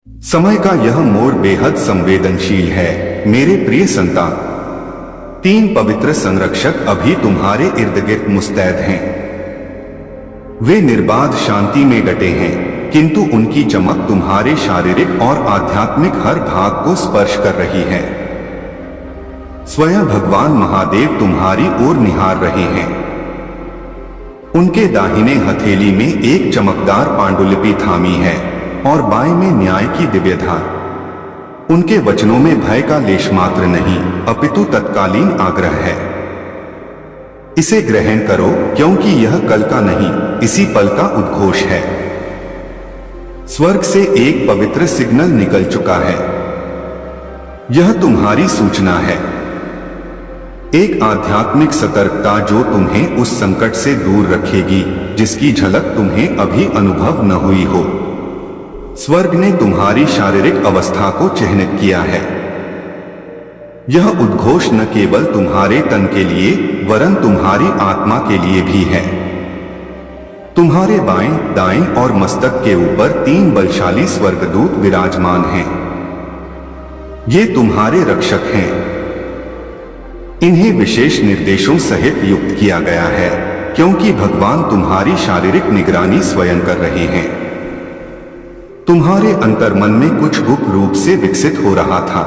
समय का यह मोड़ बेहद संवेदनशील है मेरे प्रिय संतान। 3 पवित्र संरक्षक अभी तुम्हारे इर्द गिर्द मुस्तैद हैं। वे निर्बाध शांति में डटे हैं, किंतु उनकी चमक तुम्हारे शारीरिक और आध्यात्मिक हर भाग को स्पर्श कर रही है। स्वयं भगवान महादेव तुम्हारी ओर निहार रहे हैं। उनके दाहिने हथेली में एक चमकदार पांडुलिपि थामी है और बाएं में न्याय की दिव्य धार। उनके वचनों में भय का लेश मात्र नहीं, अपितु तत्कालीन आग्रह है। इसे ग्रहण करो, क्योंकि यह कल का नहीं, इसी पल का उद्घोष है। स्वर्ग से एक पवित्र सिग्नल निकल चुका है। यह तुम्हारी सूचना है, एक आध्यात्मिक सतर्कता जो तुम्हें उस संकट से दूर रखेगी जिसकी झलक तुम्हें अभी अनुभव न हुई हो। स्वर्ग ने तुम्हारी शारीरिक अवस्था को चिह्नित किया है। यह उद्घोष न केवल तुम्हारे तन के लिए वरन तुम्हारी आत्मा के लिए भी है। तुम्हारे बाएं, दाएं और मस्तक के ऊपर 3 बलशाली स्वर्गदूत विराजमान हैं। ये तुम्हारे रक्षक हैं। इन्हें विशेष निर्देशों सहित युक्त किया गया है, क्योंकि भगवान तुम्हारी शारीरिक निगरानी स्वयं कर रहे हैं। तुम्हारे अंतर्मन में कुछ गुप्त रूप से विकसित हो रहा था।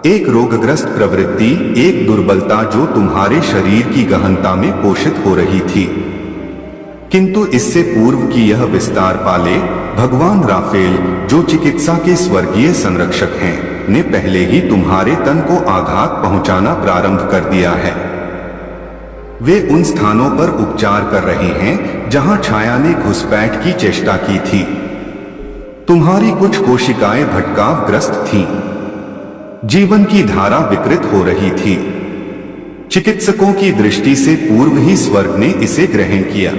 एक रोगग्रस्त प्रवृत्ति, एक दुर्बलता जो तुम्हारे शरीर की गहनता में पोषित हो रही थी। किंतु इससे पूर्व कि यह विस्तार पाले, भगवान राफेल, जो चिकित्सा के स्वर्गीय संरक्षक हैं, ने पहले ही तुम्हारे तन को आघात पहुंचाना प्रारंभ कर दिया है। वे उन स्थानों पर उपचार कर रहे हैं जहां छाया ने घुसपैठ की चेष्टा की थी। तुम्हारी कुछ कोशिकाएं भटकावग्रस्त थीं। जीवन की धारा विकृत हो रही थी। चिकित्सकों की दृष्टि से पूर्व ही स्वर्ग ने इसे ग्रहण किया।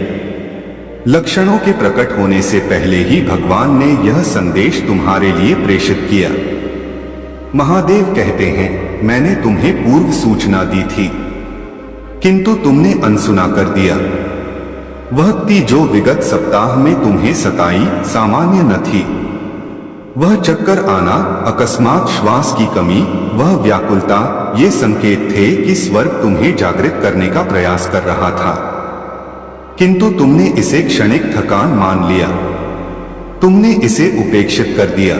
लक्षणों के प्रकट होने से पहले ही भगवान ने यह संदेश तुम्हारे लिए प्रेषित किया। महादेव कहते हैं, मैंने तुम्हें पूर्व सूचना दी थी, किंतु तुमने अनसुना कर दिया। वह ती जो विगत सप्ताह में तुम्हें सताई सामान्य न थी। वह चक्कर आना, अकस्मात श्वास की कमी, वह व्याकुलता, ये संकेत थे कि स्वर्ग तुम्हें जागृत करने का प्रयास कर रहा था। किंतु तुमने इसे क्षणिक थकान मान लिया। तुमने इसे उपेक्षित कर दिया।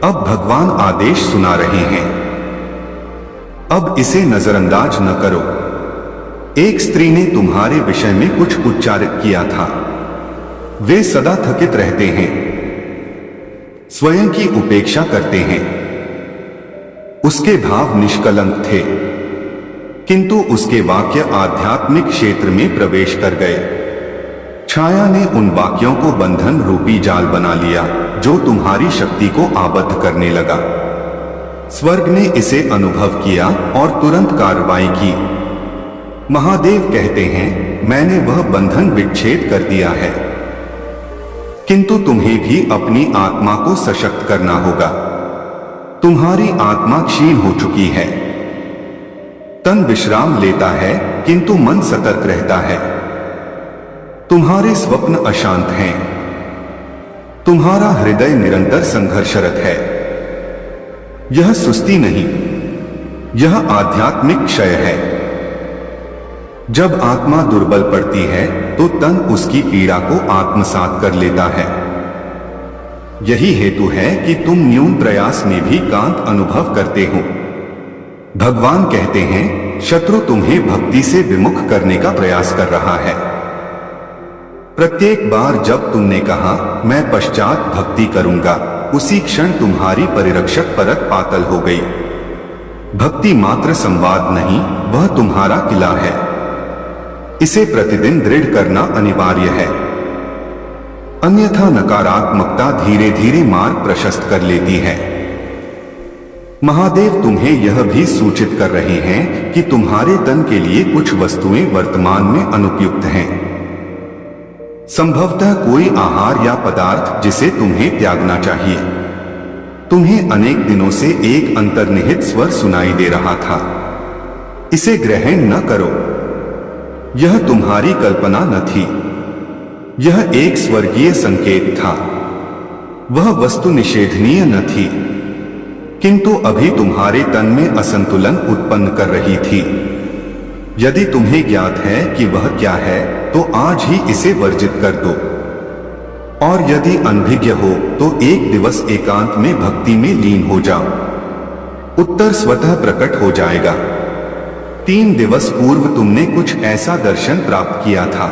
अब भगवान आदेश सुना रहे हैं। अब इसे नजरअंदाज न करो। एक स्त्री ने तुम्हारे विषय में कुछ उच्चारित किया था। वे सदा थकित रहते हैं, स्वयं की उपेक्षा करते हैं। उसके भाव निष्कलंक थे, किंतु उसके वाक्य आध्यात्मिक क्षेत्र में प्रवेश कर गए। छाया ने उन वाक्यों को बंधन रूपी जाल बना लिया जो तुम्हारी शक्ति को आबद्ध करने लगा। स्वर्ग ने इसे अनुभव किया और तुरंत कार्रवाई की। महादेव कहते हैं, मैंने वह बंधन विच्छेद कर दिया है। किंतु तुम्हें भी अपनी आत्मा को सशक्त करना होगा। तुम्हारी आत्मा क्षीण हो चुकी है। तन विश्राम लेता है, किंतु मन सतर्क रहता है। तुम्हारे स्वप्न अशांत हैं। तुम्हारा हृदय निरंतर संघर्षरत है। यह सुस्ती नहीं, यह आध्यात्मिक क्षय है। जब आत्मा दुर्बल पड़ती है तो तन उसकी पीड़ा को आत्मसात कर लेता है। यही हेतु है कि तुम न्यून प्रयास में भी कांत अनुभव करते हो। भगवान कहते हैं, शत्रु तुम्हें भक्ति से विमुख करने का प्रयास कर रहा है। प्रत्येक बार जब तुमने कहा, मैं पश्चात भक्ति करूंगा, उसी क्षण तुम्हारी परिरक्षक परत पातल हो गई। भक्ति मात्र संवाद नहीं, वह तुम्हारा किला है। इसे प्रतिदिन दृढ़ करना अनिवार्य है, अन्यथा नकारात्मकता धीरे धीरे मार्ग प्रशस्त कर लेती है। महादेव तुम्हें यह भी सूचित कर रहे हैं कि तुम्हारे तन के लिए कुछ वस्तुएं वर्तमान में अनुपयुक्त हैं। संभवतः कोई आहार या पदार्थ जिसे तुम्हें त्यागना चाहिए। तुम्हें अनेक दिनों से एक अंतर्निहित स्वर सुनाई दे रहा था। इसे ग्रहण न करो। यह तुम्हारी कल्पना न थी, यह एक स्वर्गीय संकेत था। वह वस्तु निषेधनीय न थी, किंतु अभी तुम्हारे तन में असंतुलन उत्पन्न कर रही थी। यदि तुम्हें ज्ञात है कि वह क्या है तो आज ही इसे वर्जित कर दो, और यदि अनभिज्ञ हो तो एक दिवस एकांत में भक्ति में लीन हो जाओ, उत्तर स्वतः प्रकट हो जाएगा। 3 दिवस पूर्व तुमने कुछ ऐसा दर्शन प्राप्त किया था,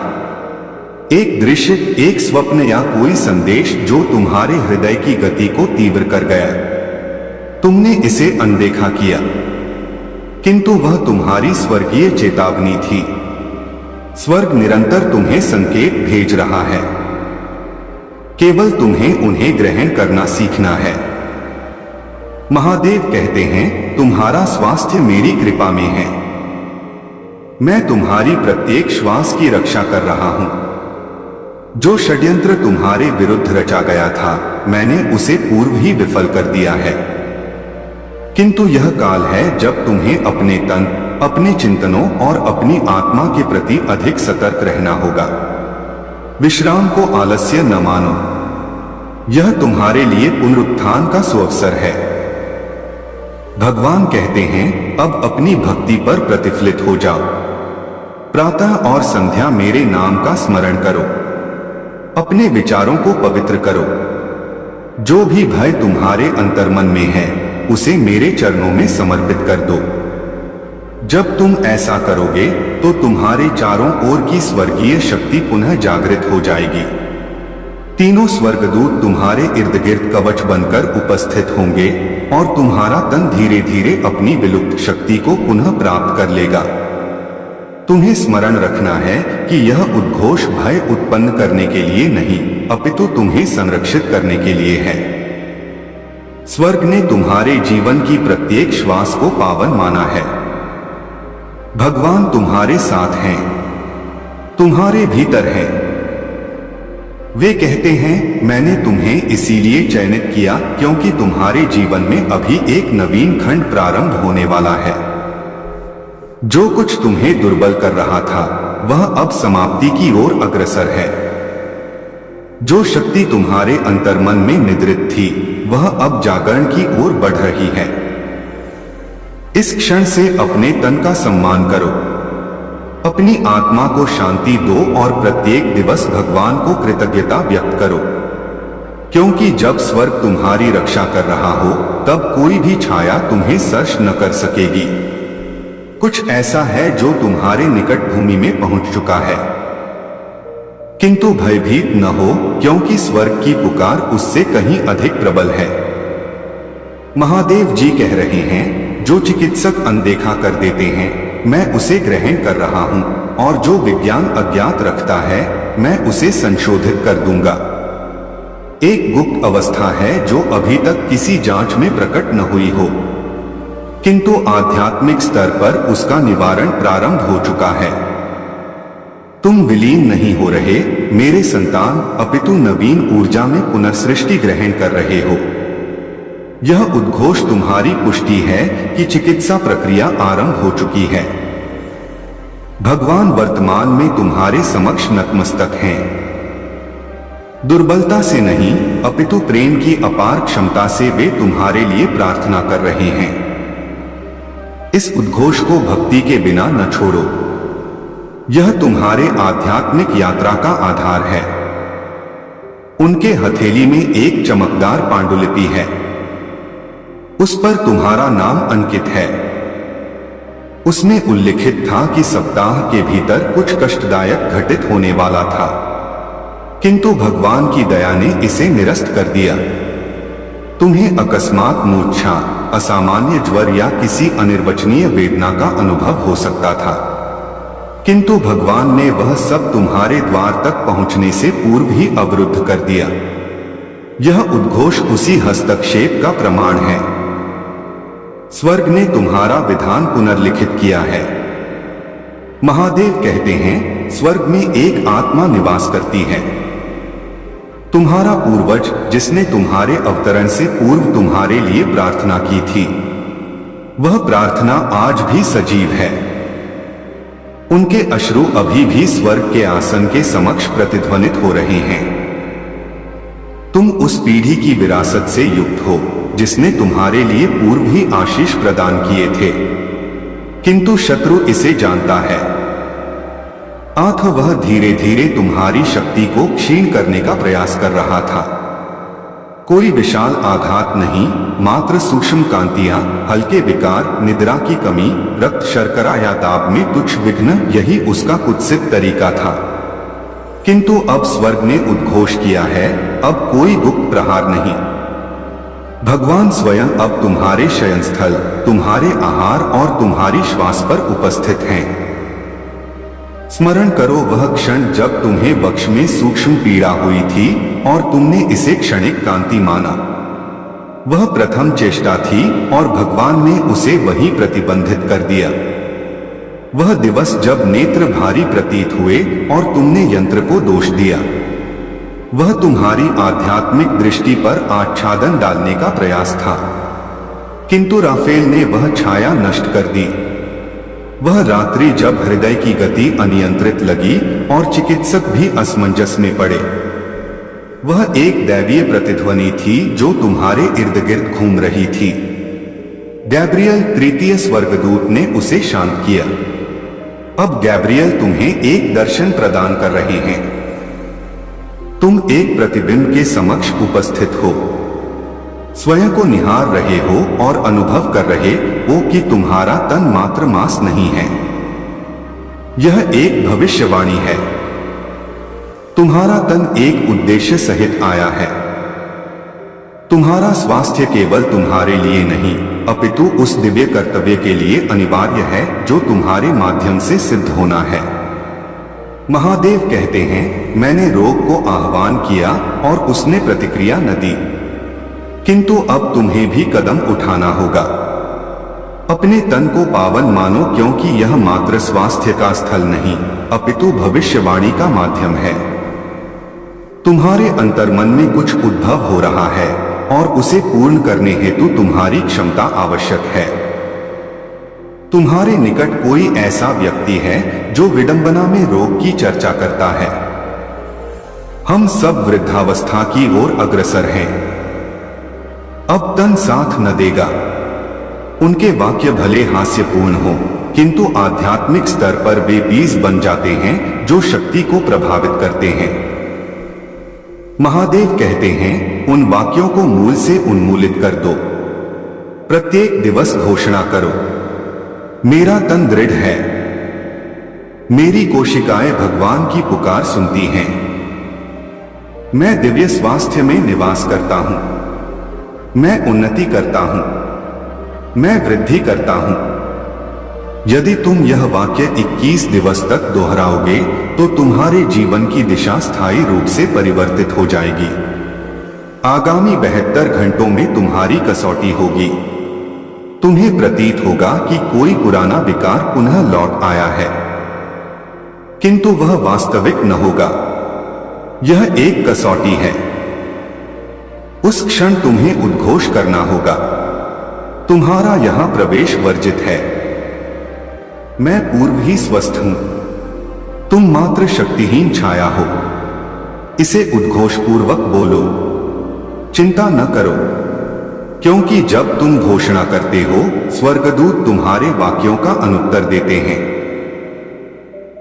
एक दृश्य, एक स्वप्न या कोई संदेश जो तुम्हारे हृदय की गति को तीव्र कर गया। तुमने इसे अनदेखा किया, किंतु वह तुम्हारी स्वर्गीय चेतावनी थी। स्वर्ग निरंतर तुम्हें संकेत भेज रहा है, केवल तुम्हें उन्हें ग्रहण करना सीखना है। महादेव कहते हैं, तुम्हारा स्वास्थ्य मेरी कृपा में है। मैं तुम्हारी प्रत्येक श्वास की रक्षा कर रहा हूं। जो षड्यंत्र तुम्हारे विरुद्ध रचा गया था, मैंने उसे पूर्व ही विफल कर दिया है। किंतु यह काल है जब तुम्हें अपने तन, अपने चिंतनों और अपनी आत्मा के प्रति अधिक सतर्क रहना होगा। विश्राम को आलस्य न मानो, यह तुम्हारे लिए पुनरुत्थान का सुअवसर है। भगवान कहते हैं, अब अपनी भक्ति पर प्रतिफलित हो जाओ। प्रातः और संध्या मेरे नाम का स्मरण करो, अपने विचारों को पवित्र करो। जो भी भय तुम्हारे अंतर्मन में है उसे मेरे चरणों में समर्पित कर दो। जब तुम ऐसा करोगे तो तुम्हारे चारों ओर की स्वर्गीय शक्ति पुनः जागृत हो जाएगी। तीनों स्वर्गदूत तुम्हारे इर्द गिर्द कवच बनकर उपस्थित होंगे और तुम्हारा तन धीरे धीरे अपनी विलुप्त शक्ति को पुनः प्राप्त कर लेगा। तुम्हें स्मरण रखना है कि यह उद्घोष भय उत्पन्न करने के लिए नहीं, अपितु तुम्हें संरक्षित करने के लिए है। स्वर्ग ने तुम्हारे जीवन की प्रत्येक श्वास को पावन माना है। भगवान तुम्हारे साथ हैं, तुम्हारे भीतर हैं। वे कहते हैं, मैंने तुम्हें इसीलिए चयनित किया क्योंकि तुम्हारे जीवन में अभी एक नवीन खंड प्रारंभ होने वाला है। जो कुछ तुम्हें दुर्बल कर रहा था वह अब समाप्ति की ओर अग्रसर है। जो शक्ति तुम्हारे अंतर्मन में निद्रित थी वह अब जागरण की ओर बढ़ रही है। इस क्षण से अपने तन का सम्मान करो, अपनी आत्मा को शांति दो और प्रत्येक दिवस भगवान को कृतज्ञता व्यक्त करो, क्योंकि जब स्वर्ग तुम्हारी रक्षा कर रहा हो तब कोई भी छाया तुम्हें स्पर्श न कर सकेगी। कुछ ऐसा है जो तुम्हारे निकट भूमि में पहुंच चुका है, किंतु भयभीत न हो, क्योंकि स्वर्ग की पुकार उससे कहीं अधिक प्रबल है। महादेव जी कह रहे हैं, जो चिकित्सक अनदेखा कर देते हैं मैं उसे ग्रहण कर रहा हूं, और जो विज्ञान अज्ञात रखता है मैं उसे संशोधित कर दूंगा। एक गुप्त अवस्था है जो अभी तक किसी जांच में प्रकट न हुई हो, किंतु आध्यात्मिक स्तर पर उसका निवारण प्रारंभ हो चुका है। तुम विलीन नहीं हो रहे मेरे संतान, अपितु नवीन ऊर्जा में पुनर्सृष्टि ग्रहण कर रहे हो। यह उद्घोष तुम्हारी पुष्टि है कि चिकित्सा प्रक्रिया आरंभ हो चुकी है। भगवान वर्तमान में तुम्हारे समक्ष नतमस्तक हैं। दुर्बलता से नहीं अपितु प्रेम की अपार क्षमता से वे तुम्हारे लिए प्रार्थना कर रहे हैं। इस उद्घोष को भक्ति के बिना न छोड़ो, यह तुम्हारे आध्यात्मिक यात्रा का आधार है। उनके हथेली में एक चमकदार पांडुलिपि है, उस पर तुम्हारा नाम अंकित है। उसमें उल्लिखित था कि सप्ताह के भीतर कुछ कष्टदायक घटित होने वाला था, किंतु भगवान की दया ने इसे निरस्त कर दिया। तुम्हें अकस्मात मूर्छा, असामान्य ज्वर या किसी अनिर्वचनीय वेदना का अनुभव हो सकता था, किंतु भगवान ने वह सब तुम्हारे द्वार तक पहुंचने से पूर्व ही अवरुद्ध कर दिया। यह उद्घोष उसी हस्तक्षेप का प्रमाण है। स्वर्ग ने तुम्हारा विधान पुनर्लिखित किया है। महादेव कहते हैं, स्वर्ग में एक आत्मा निवास करती है। तुम्हारा पूर्वज जिसने तुम्हारे अवतरण से पूर्व तुम्हारे लिए प्रार्थना की थी, वह प्रार्थना आज भी सजीव है। उनके अश्रु अभी भी स्वर्ग के आसन के समक्ष प्रतिध्वनित हो रहे हैं। तुम उस पीढ़ी की विरासत से युक्त हो जिसने तुम्हारे लिए पूर्व ही आशीष प्रदान किए थे, किंतु शत्रु इसे जानता है। अतः वह धीरे धीरे तुम्हारी शक्ति को क्षीण करने का प्रयास कर रहा था। कोई विशाल आघात नहीं, मात्र सूक्ष्म कांतियां, हल्के विकार, निद्रा की कमी, रक्त शर्करा या दाब में तुच्छ विघ्न, यही उसका कुत्सित तरीका था। किंतु अब स्वर्ग ने उद्घोष किया है, अब कोई गुप्त प्रहार नहीं। भगवान स्वयं अब तुम्हारे शयनस्थल, तुम्हारे आहार और तुम्हारी श्वास पर उपस्थित हैं। स्मरण करो वह क्षण जब तुम्हें वक्ष में सूक्ष्म पीड़ा हुई थी और तुमने इसे क्षणिक कांति माना। वह प्रथम चेष्टा थी और भगवान ने उसे वहीं प्रतिबंधित कर दिया। वह दिवस जब नेत्र भारी प्रतीत हुए और तुमने यंत्र को दोष दिया। वह तुम्हारी आध्यात्मिक दृष्टि पर आच्छादन डालने का प्रयास था, किंतु राफेल ने वह छाया नष्ट कर दी। वह रात्रि जब हृदय की गति अनियंत्रित लगी और चिकित्सक भी असमंजस में पड़े। वह एक दैवीय प्रतिध्वनि थी जो तुम्हारे इर्द गिर्द घूम रही थी। गैब्रियल तृतीय स्वर्गदूत ने उसे शांत किया। अब गैब्रियल तुम्हें एक दर्शन प्रदान कर रहे हैं। तुम एक प्रतिबिंब के समक्ष उपस्थित हो, स्वयं को निहार रहे हो और अनुभव कर रहे हो कि तुम्हारा तन मात्र मांस नहीं है। यह एक भविष्यवाणी है। तुम्हारा तन एक उद्देश्य सहित आया है। तुम्हारा स्वास्थ्य केवल तुम्हारे लिए नहीं, अपितु उस दिव्य कर्तव्य के लिए अनिवार्य है जो तुम्हारे माध्यम से सिद्ध होना है। महादेव कहते हैं, मैंने रोग को आह्वान किया और उसने प्रतिक्रिया न दी, किंतु अब तुम्हें भी कदम उठाना होगा। अपने तन को पावन मानो, क्योंकि यह मात्र स्वास्थ्य का स्थल नहीं, अपितु भविष्यवाणी का माध्यम है। तुम्हारे अंतर्मन में कुछ उद्भव हो रहा है और उसे पूर्ण करने हेतु तुम्हारी क्षमता आवश्यक है। तुम्हारे निकट कोई ऐसा व्यक्ति है जो विडंबना में रोग की चर्चा करता है। हम सब वृद्धावस्था की ओर अग्रसर हैं। अब तन साथ न देगा। उनके वाक्य भले हास्यपूर्ण हो, किंतु आध्यात्मिक स्तर पर वे बीज बन जाते हैं जो शक्ति को प्रभावित करते हैं। महादेव कहते हैं, उन वाक्यों को मूल से उन्मूलित कर दो। प्रत्येक दिवस घोषणा करो, मेरा तन दृढ़ है। मेरी कोशिकाएं भगवान की पुकार सुनती हैं। मैं दिव्य स्वास्थ्य में निवास करता हूं। मैं उन्नति करता हूं। मैं वृद्धि करता हूं। यदि तुम यह वाक्य 21 दिवस तक दोहराओगे तो तुम्हारे जीवन की दिशा स्थायी रूप से परिवर्तित हो जाएगी। आगामी 72 घंटों में तुम्हारी कसौटी होगी। तुम्हें प्रतीत होगा कि कोई पुराना विकार पुनः लौट आया है, किंतु वह वास्तविक न होगा। यह एक कसौटी है। उस क्षण तुम्हें उद्घोष करना होगा, तुम्हारा यहां प्रवेश वर्जित है। मैं पूर्व ही स्वस्थ हूं। तुम मात्र शक्तिहीन छाया हो। इसे उद्घोष पूर्वक बोलो। चिंता न करो, क्योंकि जब तुम घोषणा करते हो, स्वर्गदूत तुम्हारे वाक्यों का अनुत्तर देते हैं।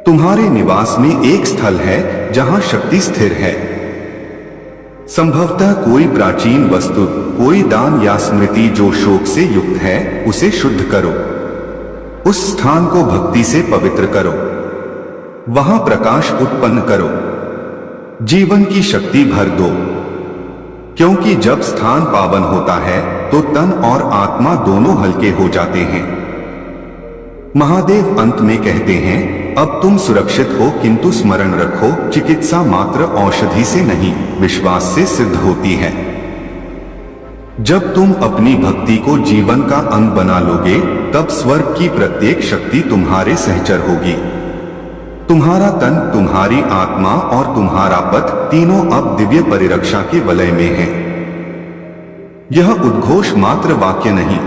तुम्हारे निवास में एक स्थल है जहां शक्ति स्थिर है। संभवतः कोई प्राचीन वस्तु, कोई दान या स्मृति जो शोक से युक्त है, उसे शुद्ध करो। उस स्थान को भक्ति से पवित्र करो। वहां प्रकाश उत्पन्न करो। जीवन की शक्ति भर दो, क्योंकि जब स्थान पावन होता है तो तन और आत्मा दोनों हल्के हो जाते हैं। महादेव अंत में कहते हैं, अब तुम सुरक्षित हो, किंतु स्मरण रखो, चिकित्सा मात्र औषधि से नहीं, विश्वास से सिद्ध होती है। जब तुम अपनी भक्ति को जीवन का अंग बना लोगे, तब स्वर्ग की प्रत्येक शक्ति तुम्हारे सहचर होगी। तुम्हारा तन, तुम्हारी आत्मा और तुम्हारा पथ तीनों अब दिव्य परिरक्षा के वलय में हैं। यह उद्घोष मात्र वाक्य नहीं,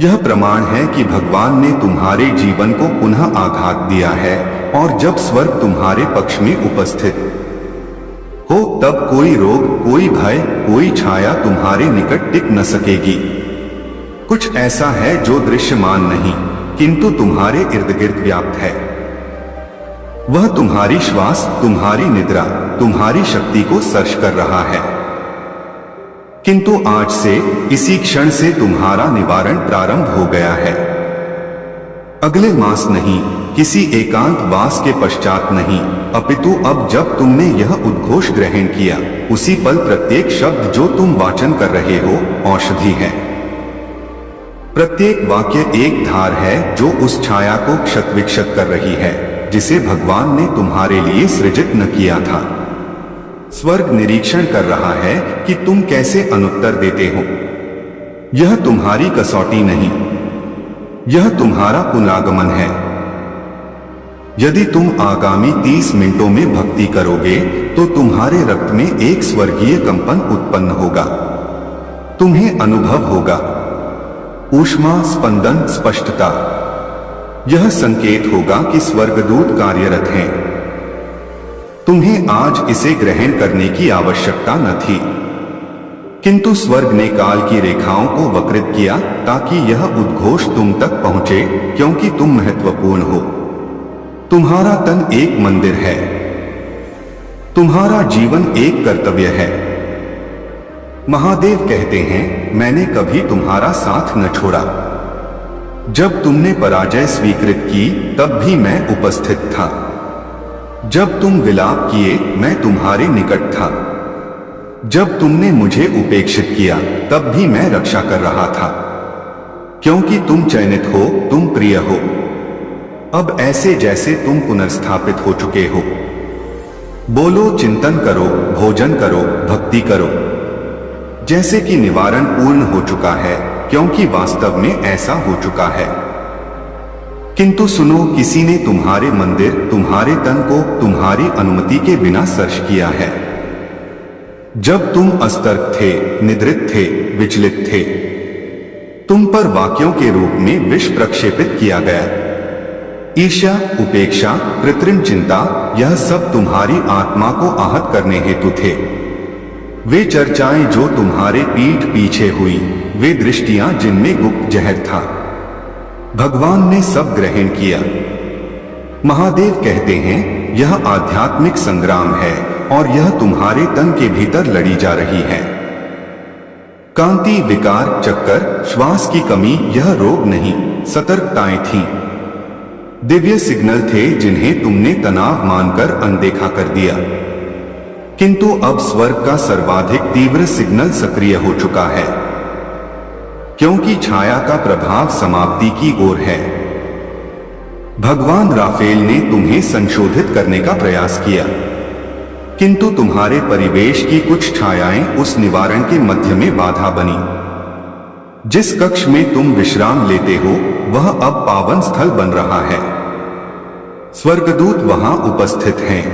यह प्रमाण है कि भगवान ने तुम्हारे जीवन को पुनः आघात दिया है, और जब स्वर्ग तुम्हारे पक्ष में उपस्थित हो तब कोई रोग, कोई भय, कोई छाया तुम्हारे निकट टिक न सकेगी। कुछ ऐसा है जो दृश्यमान नहीं किंतु तुम्हारे इर्द गिर्द व्याप्त है। वह तुम्हारी श्वास, तुम्हारी निद्रा, तुम्हारी शक्ति को सर्श कर रहा है। किंतु आज से, इसी क्षण से तुम्हारा निवारण प्रारंभ हो गया है। अगले मास नहीं, किसी एकांत वास के पश्चात नहीं, अपितु अब जब तुमने यह उद्घोष ग्रहण किया, उसी पल प्रत्येक शब्द जो तुम वाचन कर रहे हो औषधि है। प्रत्येक वाक्य एक धार है जो उस छाया को क्षत विक्षत कर रही है जिसे भगवान ने तुम्हारे लिए सृजित न किया था। स्वर्ग निरीक्षण कर रहा है कि तुम कैसे अनुत्तर देते हो। यह तुम्हारी कसौटी नहीं, यह तुम्हारा पुनरागमन है। यदि तुम आगामी 30 मिनटों में भक्ति करोगे तो तुम्हारे रक्त में एक स्वर्गीय कंपन उत्पन्न होगा। तुम्हें अनुभव होगा ऊष्मा, स्पंदन, स्पष्टता। यह संकेत होगा कि स्वर्गदूत कार्यरत हैं। तुम्हें आज इसे ग्रहण करने की आवश्यकता न थी, किंतु स्वर्ग ने काल की रेखाओं को वक्रित किया ताकि यह उद्घोष तुम तक पहुंचे, क्योंकि तुम महत्वपूर्ण हो। तुम्हारा तन एक मंदिर है, तुम्हारा जीवन एक कर्तव्य है। महादेव कहते हैं, मैंने कभी तुम्हारा साथ न छोड़ा। जब तुमने पराजय स्वीकृत की तब भी मैं उपस्थित था। जब तुम विलाप किए मैं तुम्हारे निकट था। जब तुमने मुझे उपेक्षित किया तब भी मैं रक्षा कर रहा था, क्योंकि तुम चयनित हो, तुम प्रिय हो। अब ऐसे जैसे तुम पुनर्स्थापित हो चुके हो। बोलो, चिंतन करो, भोजन करो, भक्ति करो, जैसे कि निवारण पूर्ण हो चुका है, क्योंकि वास्तव में ऐसा हो चुका है। किंतु सुनो, किसी ने तुम्हारे मंदिर, तुम्हारे तन को तुम्हारी अनुमति के बिना सर्श किया है। जब तुम असतर्क थे, निद्रित थे, विचलित थे, तुम पर वाक्यों के रूप में विष प्रक्षेपित किया गया। ईर्ष्या, उपेक्षा, कृत्रिम चिंता, यह सब तुम्हारी आत्मा को आहत करने हेतु थे। वे चर्चाएं जो तुम्हारे पीठ पीछे हुई, वे दृष्टियां जिनमें गुप्त जहर था, भगवान ने सब ग्रहण किया। महादेव कहते हैं, यह आध्यात्मिक संग्राम है और यह तुम्हारे तन के भीतर लड़ी जा रही है। कांति, विकार, चक्कर, श्वास की कमी, यह रोग नहीं, सतर्कताएं थीं। दिव्य सिग्नल थे जिन्हें तुमने तनाव मानकर अनदेखा कर दिया। किंतु अब स्वर्ग का सर्वाधिक तीव्र सिग्नल सक्रिय हो चुका है, क्योंकि छाया का प्रभाव समाप्ति की ओर है। भगवान राफेल ने तुम्हें संशोधित करने का प्रयास किया, किंतु तुम्हारे परिवेश की कुछ छायाएं उस निवारण के मध्य में बाधा बनी। जिस कक्ष में तुम विश्राम लेते हो वह अब पावन स्थल बन रहा है। स्वर्गदूत वहां उपस्थित हैं।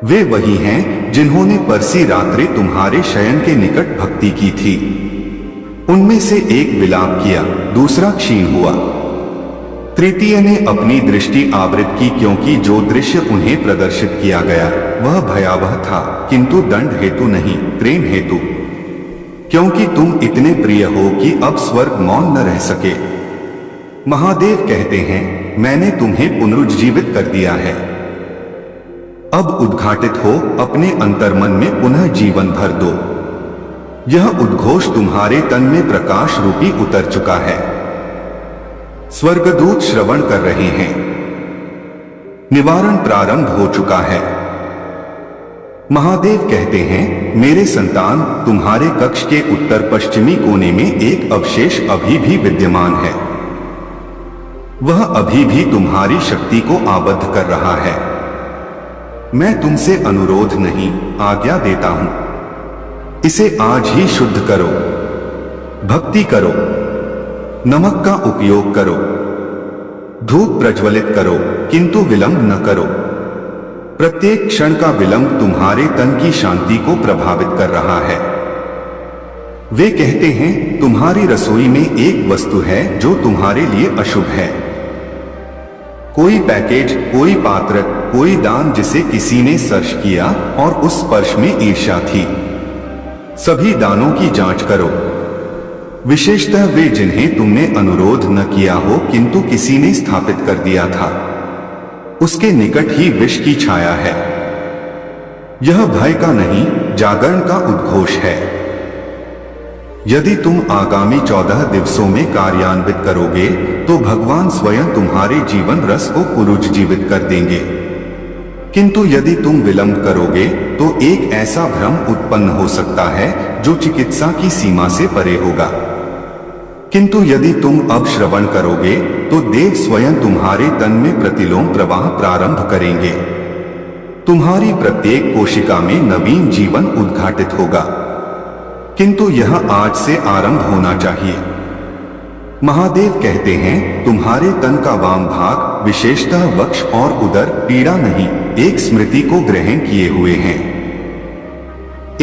वे वही हैं जिन्होंने परसी रात्रि तुम्हारे शयन के निकट भक्ति की थी। उनमें से एक विलाप किया, दूसरा क्षीण हुआ, तृतीय ने अपनी दृष्टि आवृत की, क्योंकि जो दृश्य उन्हें प्रदर्शित किया गया वह भयावह था, किंतु दंड हेतु नहीं, प्रेम हेतु, क्योंकि तुम इतने प्रिय हो कि अब स्वर्ग मौन न रह सके। महादेव कहते हैं, मैंने तुम्हें पुनरुज्जीवित कर दिया है। अब उद्घाटित हो, अपने अंतर्मन में पुनः जीवन भर दो। यह उद्घोष तुम्हारे तन में प्रकाश रूपी उतर चुका है। स्वर्गदूत श्रवण कर रहे हैं। निवारण प्रारंभ हो चुका है। महादेव कहते हैं, मेरे संतान, तुम्हारे कक्ष के उत्तर पश्चिमी कोने में एक अवशेष अभी भी विद्यमान है। वह अभी भी तुम्हारी शक्ति को आबद्ध कर रहा है। मैं तुमसे अनुरोध नहीं, आज्ञा देता हूं। इसे आज ही शुद्ध करो, भक्ति करो, नमक का उपयोग करो, धूप प्रज्वलित करो, किंतु विलंब न करो। प्रत्येक क्षण का विलंब तुम्हारे तन की शांति को प्रभावित कर रहा है। वे कहते हैं, तुम्हारी रसोई में एक वस्तु है जो तुम्हारे लिए अशुभ है। कोई पैकेज, कोई पात्र, कोई दान जिसे किसी ने स्पर्श किया और उस स्पर्श में ईर्ष्या थी। सभी दानों की जांच करो, विशेषतः वे जिन्हें तुमने अनुरोध न किया हो किंतु किसी ने स्थापित कर दिया था। उसके निकट ही विष की छाया है। यह भय का नहीं, जागरण का उद्घोष है। यदि तुम आगामी 14 दिवसों में कार्यान्वित करोगे तो भगवान स्वयं तुम्हारे जीवन रस को पुनरुज्जीवित कर देंगे। किंतु यदि तुम विलंब करोगे तो एक ऐसा भ्रम उत्पन्न हो सकता है जो चिकित्सा की सीमा से परे होगा। किंतु यदि तुम अब श्रवण करोगे तो देव स्वयं तुम्हारे तन में प्रतिलोम प्रवाह प्रारंभ करेंगे। तुम्हारी प्रत्येक कोशिका में नवीन जीवन उद्घाटित होगा। किंतु यह आज से आरंभ होना चाहिए। महादेव कहते हैं, तुम्हारे तन का वाम भाग, विशेषतः वक्ष और उदर, पीड़ा नहीं, एक स्मृति को ग्रहण किए हुए हैं।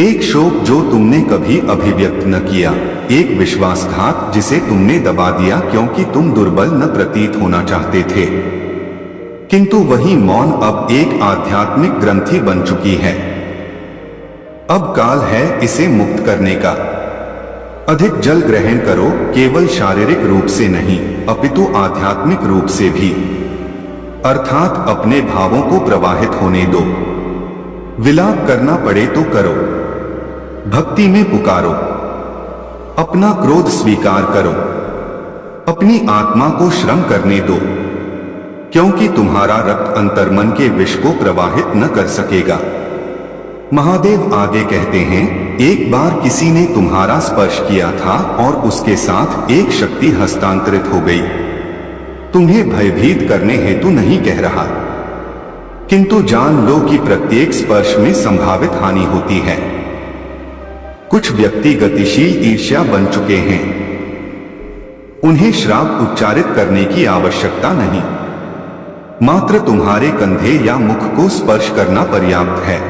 एक शोक जो तुमने कभी अभिव्यक्त न किया, एक विश्वासघात जिसे तुमने दबा दिया क्योंकि तुम दुर्बल न प्रतीत होना चाहते थे। किंतु वही मौन अब एक आध्यात्मिक ग्रंथि बन चुकी है। अब काल है इसे मुक्त करने का। अधिक जल ग्रहण करो, केवल शारीरिक रूप से नहीं अपितु आध्यात्मिक रूप से भी, अर्थात अपने भावों को प्रवाहित होने दो। विलाप करना पड़े तो करो, भक्ति में पुकारो, अपना क्रोध स्वीकार करो, अपनी आत्मा को श्रम करने दो, क्योंकि तुम्हारा रक्त अंतर्मन के विष को प्रवाहित न कर सकेगा। महादेव आगे कहते हैं, एक बार किसी ने तुम्हारा स्पर्श किया था और उसके साथ एक शक्ति हस्तांतरित हो गई। तुम्हें भयभीत करने हेतु नहीं कह रहा, किंतु जान लो कि प्रत्येक स्पर्श में संभावित हानि होती है। कुछ व्यक्ति गतिशील ईर्ष्या बन चुके हैं। उन्हें श्राप उच्चारित करने की आवश्यकता नहीं, मात्र तुम्हारे कंधे या मुख को स्पर्श करना पर्याप्त है।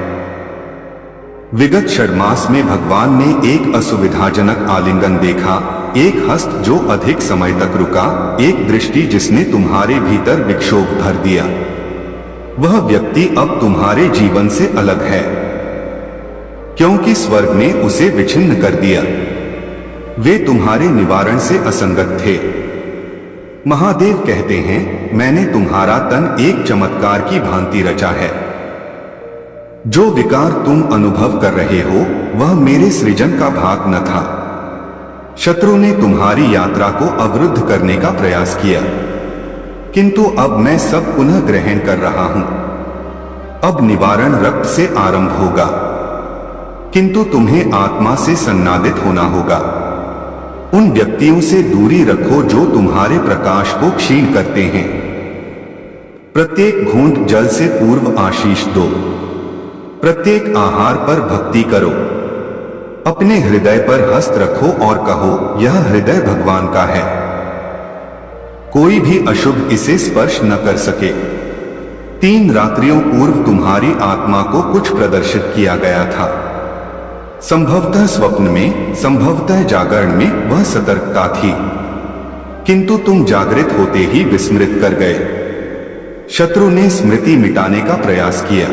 विगत षड्मास में भगवान ने एक असुविधाजनक आलिंगन देखा, एक हस्त जो अधिक समय तक रुका, एक दृष्टि जिसने तुम्हारे भीतर विक्षोभ भर दिया। वह व्यक्ति अब तुम्हारे जीवन से अलग है, क्योंकि स्वर्ग ने उसे विच्छिन्न कर दिया। वे तुम्हारे निवारण से असंगत थे। महादेव कहते हैं, मैंने तुम्हारा तन एक चमत्कार की भांति रचा है। जो विकार तुम अनुभव कर रहे हो वह मेरे सृजन का भाग न था। शत्रु ने तुम्हारी यात्रा को अवरुद्ध करने का प्रयास किया, किंतु अब मैं सब पुनः ग्रहण कर रहा हूं। अब निवारण रक्त से आरंभ होगा, किंतु तुम्हें आत्मा से सन्नादित होना होगा। उन व्यक्तियों से दूरी रखो जो तुम्हारे प्रकाश को क्षीण करते हैं। प्रत्येक घूंट जल से पूर्व आशीष दो, प्रत्येक आहार पर भक्ति करो, अपने हृदय पर हस्त रखो और कहो, यह हृदय भगवान का है, कोई भी अशुभ इसे स्पर्श न कर सके। 3 रात्रियों पूर्व तुम्हारी आत्मा को कुछ प्रदर्शित किया गया था। संभवतः स्वप्न में, संभवतः जागरण में वह सतर्कता थी, किंतु तुम जागृत होते ही विस्मृत कर गए। शत्रु ने स्मृति मिटाने का प्रयास किया,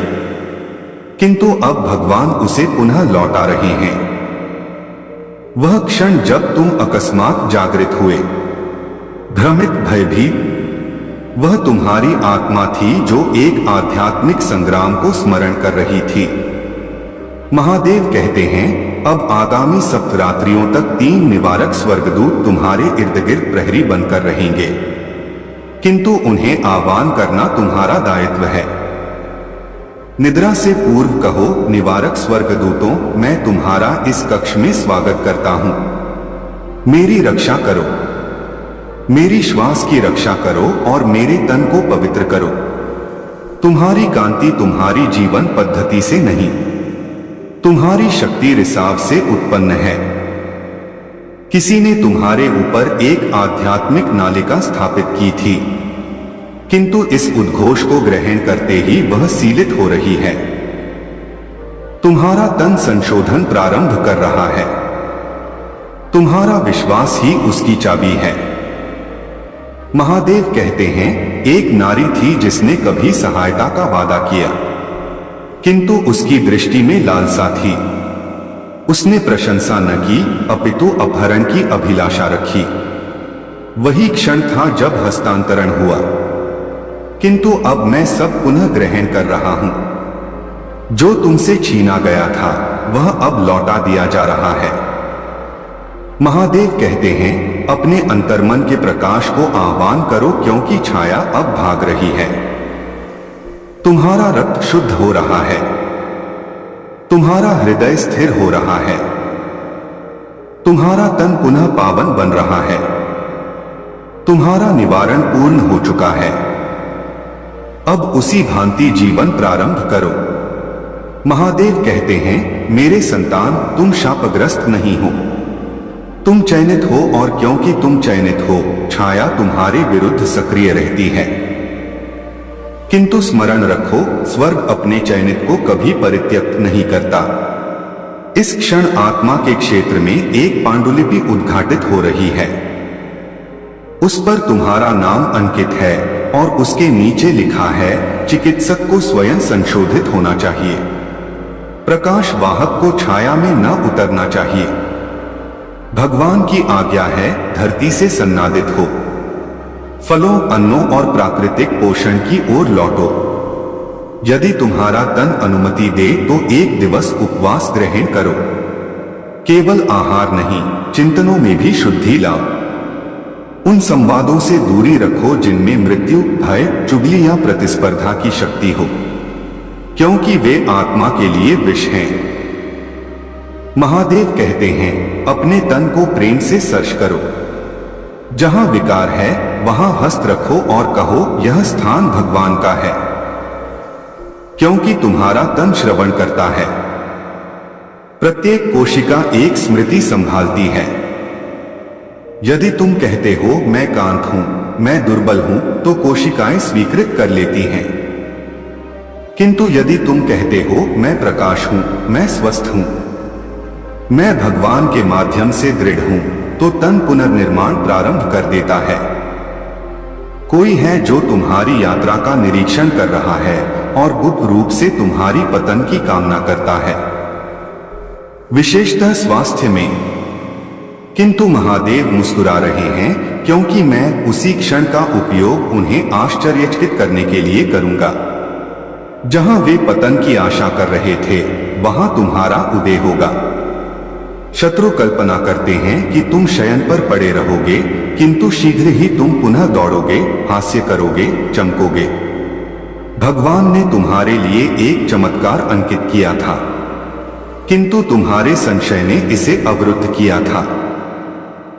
किंतु अब भगवान उसे पुनः लौटा रहे हैं। वह क्षण जब तुम अकस्मात जागृत हुए, भ्रमित, भयभीत, वह तुम्हारी आत्मा थी जो एक आध्यात्मिक संग्राम को स्मरण कर रही थी। महादेव कहते हैं, अब आगामी सप्तरात्रियों तक 3 निवारक स्वर्गदूत तुम्हारे इर्द गिर्द प्रहरी बनकर रहेंगे, किंतु उन्हें आह्वान करना तुम्हारा दायित्व है। निद्रा से पूर्व कहो, निवारक स्वर्गदूतों, मैं तुम्हारा इस कक्ष में स्वागत करता हूं। मेरी रक्षा करो, मेरी श्वास की रक्षा करो और मेरे तन को पवित्र करो। तुम्हारी कांति तुम्हारी जीवन पद्धति से नहीं, तुम्हारी शक्ति रिसाव से उत्पन्न है। किसी ने तुम्हारे ऊपर एक आध्यात्मिक नालिका स्थापित की थी, किंतु इस उद्घोष को ग्रहण करते ही वह सीलित हो रही है। तुम्हारा तन संशोधन प्रारंभ कर रहा है। तुम्हारा विश्वास ही उसकी चाबी है। महादेव कहते हैं, एक नारी थी जिसने कभी सहायता का वादा किया, किंतु उसकी दृष्टि में लालसा थी। उसने प्रशंसा न की अपितु अपहरण की अभिलाषा रखी। वही क्षण था जब हस्तांतरण हुआ, किंतु अब मैं सब पुनः ग्रहण कर रहा हूं। जो तुमसे छीना गया था वह अब लौटा दिया जा रहा है। महादेव कहते हैं, अपने अंतर्मन के प्रकाश को आह्वान करो, क्योंकि छाया अब भाग रही है। तुम्हारा रक्त शुद्ध हो रहा है, तुम्हारा हृदय स्थिर हो रहा है, तुम्हारा तन पुनः पावन बन रहा है, तुम्हारा निवारण पूर्ण हो चुका है। अब उसी भांति जीवन प्रारंभ करो। महादेव कहते हैं, मेरे संतान, तुम शापग्रस्त नहीं हो, तुम चयनित हो, और क्योंकि तुम चयनित हो, छाया तुम्हारे विरुद्ध सक्रिय रहती है। किंतु स्मरण रखो, स्वर्ग अपने चयनित को कभी परित्यक्त नहीं करता। इस क्षण आत्मा के क्षेत्र में एक पांडुलिपि उद्घाटित हो रही है। उस पर तुम्हारा नाम अंकित है और उसके नीचे लिखा है, चिकित्सक को स्वयं संशोधित होना चाहिए, प्रकाश वाहक को छाया में न उतरना चाहिए। भगवान की आज्ञा है, धरती से सन्नादित हो, फलों, अन्नों और प्राकृतिक पोषण की ओर लौटो। यदि तुम्हारा तन अनुमति दे तो एक दिवस उपवास ग्रहण करो। केवल आहार नहीं, चिंतनों में भी शुद्धि लाओ। उन संवादों से दूरी रखो जिनमें मृत्यु, भय, चुगली या प्रतिस्पर्धा की शक्ति हो, क्योंकि वे आत्मा के लिए विष हैं। महादेव कहते हैं, अपने तन को प्रेम से स्पर्श करो। जहां विकार है वहां हस्त रखो और कहो, यह स्थान भगवान का है, क्योंकि तुम्हारा तन श्रवण करता है। प्रत्येक कोशिका एक स्मृति संभालती है। यदि तुम कहते हो, मैं कांत हूं, मैं दुर्बल हूं, तो कोशिकाएं स्वीकृत कर लेती हैं। किंतु यदि तुम कहते हो, मैं प्रकाश हूं, मैं स्वस्थ हूं, मैं भगवान के माध्यम से दृढ़ हूं, तो तन पुनर्निर्माण प्रारंभ कर देता है। कोई है जो तुम्हारी यात्रा का निरीक्षण कर रहा है और गुप्त रूप से तुम्हारी पतन की कामना करता है, विशेषतः स्वास्थ्य में। किंतु महादेव मुस्कुरा रहे हैं, क्योंकि मैं उसी क्षण का उपयोग उन्हें आश्चर्यचकित करने के लिए करूंगा। जहां वे पतन की आशा कर रहे थे, वहां तुम्हारा उदय होगा। शत्रु कल्पना करते हैं कि तुम शयन पर पड़े रहोगे, किंतु शीघ्र ही तुम पुनः दौड़ोगे, हास्य करोगे, चमकोगे। भगवान ने तुम्हारे लिए एक चमत्कार अंकित किया था, किंतु तुम्हारे संशय ने इसे अवरुद्ध किया था।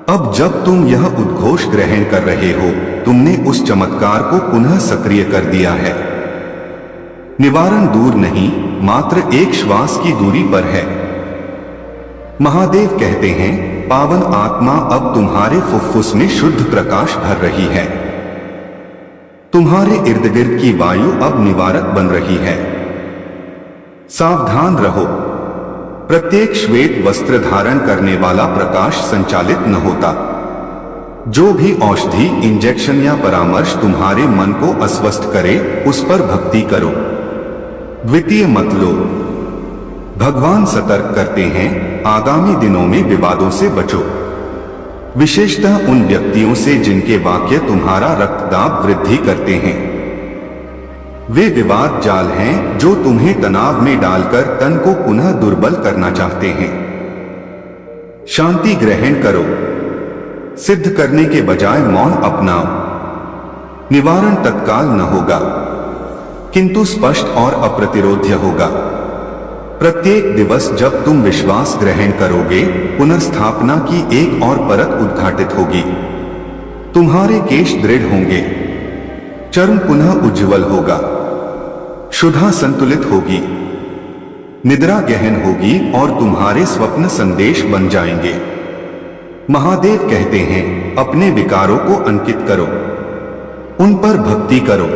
अब जब तुम यह उद्घोष ग्रहण कर रहे हो, तुमने उस चमत्कार को पुनः सक्रिय कर दिया है। निवारण दूर नहीं, मात्र एक श्वास की दूरी पर है। महादेव कहते हैं, पावन आत्मा अब तुम्हारे फुफ्फुस में शुद्ध प्रकाश भर रही है। तुम्हारे इर्द गिर्द की वायु अब निवारक बन रही है। सावधान रहो, प्रत्येक श्वेत वस्त्र धारण करने वाला प्रकाश संचालित न होता। जो भी औषधि, इंजेक्शन या परामर्श तुम्हारे मन को अस्वस्थ करे, उस पर भक्ति करो, द्वितीय मत लो। भगवान सतर्क करते हैं, आगामी दिनों में विवादों से बचो, विशेषतः उन व्यक्तियों से जिनके वाक्य तुम्हारा रक्तदाब वृद्धि करते हैं। वे विवाद जाल हैं जो तुम्हें तनाव में डालकर तन को पुनः दुर्बल करना चाहते हैं। शांति ग्रहण करो, सिद्ध करने के बजाय मौन अपनाओ। निवारण तत्काल न होगा, किंतु स्पष्ट और अप्रतिरोध्य होगा। प्रत्येक दिवस जब तुम विश्वास ग्रहण करोगे, पुनर्स्थापना की एक और परत उद्घाटित होगी। तुम्हारे केश दृढ़ होंगे, चर्म पुनः उज्ज्वल होगा, क्षुधा संतुलित होगी, निद्रा गहन होगी और तुम्हारे स्वप्न संदेश बन जाएंगे। महादेव कहते हैं, अपने विकारों को अंकित करो, उन पर भक्ति करो,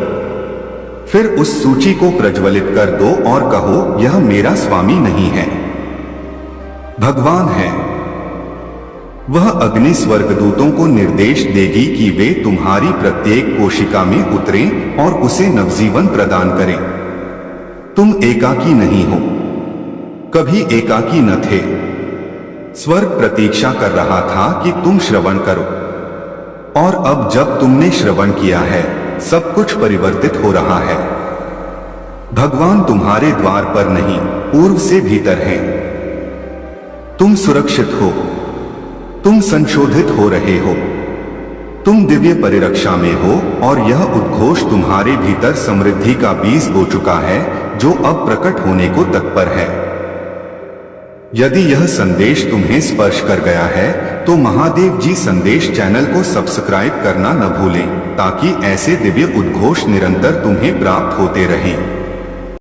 फिर उस सूची को प्रज्वलित कर दो और कहो, यह मेरा स्वामी नहीं है, भगवान है। वह अग्नि स्वर्गदूतों को निर्देश देगी कि वे तुम्हारी प्रत्येक कोशिका में उतरें और उसे नवजीवन प्रदान करें। तुम एकाकी नहीं हो, कभी एकाकी न थे। स्वर्ग प्रतीक्षा कर रहा था कि तुम श्रवण करो, और अब जब तुमने श्रवण किया है, सब कुछ परिवर्तित हो रहा है। भगवान तुम्हारे द्वार पर नहीं, पूर्व से भीतर हैं। तुम सुरक्षित हो, तुम संशोधित हो रहे हो, तुम दिव्य परिरक्षा में हो, और यह उद्घोष तुम्हारे भीतर समृद्धि का बीज बो चुका है, जो अब प्रकट होने को तत्पर है। यदि यह संदेश तुम्हें स्पर्श कर गया है, तो महादेव जी संदेश चैनल को सब्सक्राइब करना न भूलें, ताकि ऐसे दिव्य उद्घोष निरंतर तुम्हें प्राप्त होते रहें।